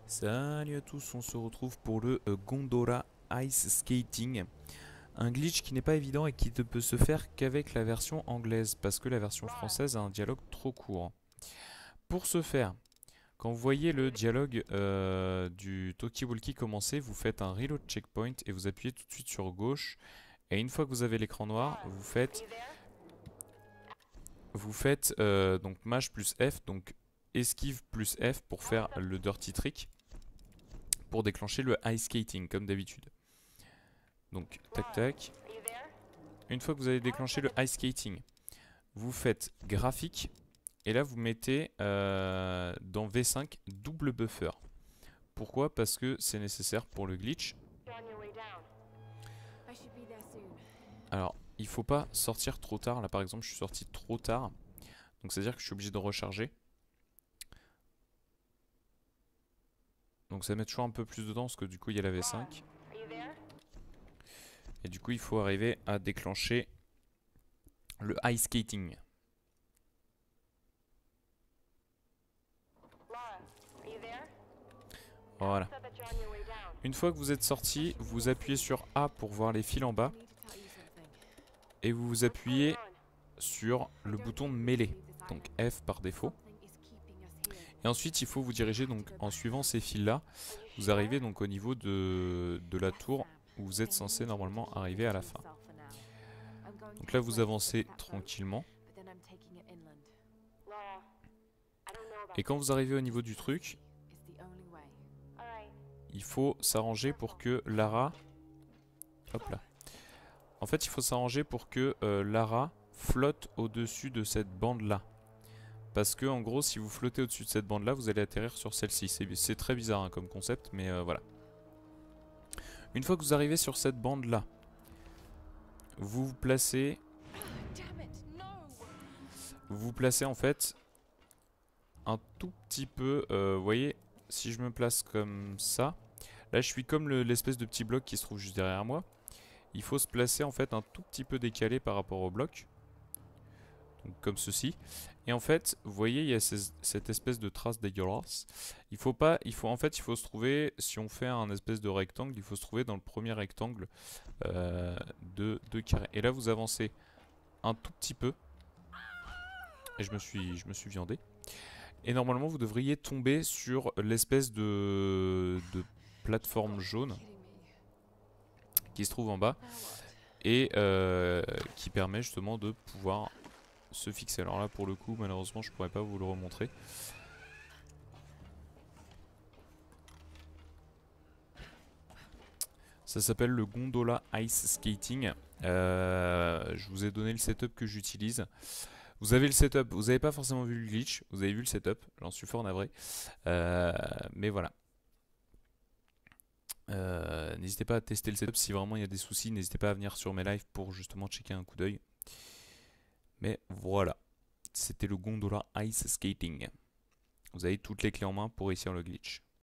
Salut à tous, on se retrouve pour le Gondola Ice Skating. Un glitch qui n'est pas évident et qui ne peut se faire qu'avec la version anglaise, parce que la version française a un dialogue trop court. Pour ce faire, quand vous voyez le dialogue du Talkie-Walkie commencer, vous faites un reload checkpoint et vous appuyez tout de suite sur gauche. Et une fois que vous avez l'écran noir, vous faites donc mash plus F, donc esquive plus F pour faire le dirty trick, pour déclencher le ice skating comme d'habitude. Donc tac tac. Une fois que vous avez déclenché le ice skating, vous faites graphique et là vous mettez dans V5 double buffer. Pourquoi? Parce que c'est nécessaire pour le glitch. Alors il faut pas sortir trop tard. Là par exemple je suis sorti trop tard, donc c'est à dire que je suis obligé de recharger. Donc ça met toujours un peu plus de temps parce que du coup il y a la V5. Et du coup il faut arriver à déclencher le ice skating. Voilà. Une fois que vous êtes sorti, vous appuyez sur A pour voir les fils en bas. Et vous appuyez sur le bouton de mêlée, donc F par défaut. Et ensuite il faut vous diriger donc en suivant ces fils là. Vous arrivez donc au niveau de la tour où vous êtes censé normalement arriver à la fin. Donc là vous avancez tranquillement. Et quand vous arrivez au niveau du truc, il faut s'arranger pour que Lara... Hop là. En fait il faut s'arranger pour que Lara flotte au-dessus de cette bande là. Parce que en gros si vous flottez au-dessus de cette bande là, vous allez atterrir sur celle-ci. C'est très bizarre hein, comme concept, mais voilà. Une fois que vous arrivez sur cette bande là, vous vous placez... Vous placez en fait un tout petit peu... vous voyez, si je me place comme ça, là je suis comme l'espèce de petit bloc qui se trouve juste derrière moi. Il faut se placer en fait un tout petit peu décalé par rapport au bloc. Donc comme ceci. Et en fait, vous voyez, il y a cette espèce de trace dégueulasse. Il faut se trouver, si on fait un espèce de rectangle, il faut se trouver dans le premier rectangle de carré. Et là, vous avancez un tout petit peu. Et je me suis viandé. Et normalement, vous devriez tomber sur l'espèce de plateforme jaune qui se trouve en bas. Et qui permet justement de pouvoir se fixer. Alors là pour le coup malheureusement je pourrais pas vous le remontrer. Ça s'appelle le Gondola Ice Skating. Je vous ai donné le setup que j'utilise. Vous avez le setup, vous n'avez pas forcément vu le glitch, vous avez vu le setup, j'en suis fort navré. Mais voilà. N'hésitez pas à tester le setup si vraiment il y a des soucis, n'hésitez pas à venir sur mes lives pour justement checker un coup d'œil. Mais voilà. C'était le Gondola Ice Skating. Vous avez toutes les clés en main pour réussir le glitch.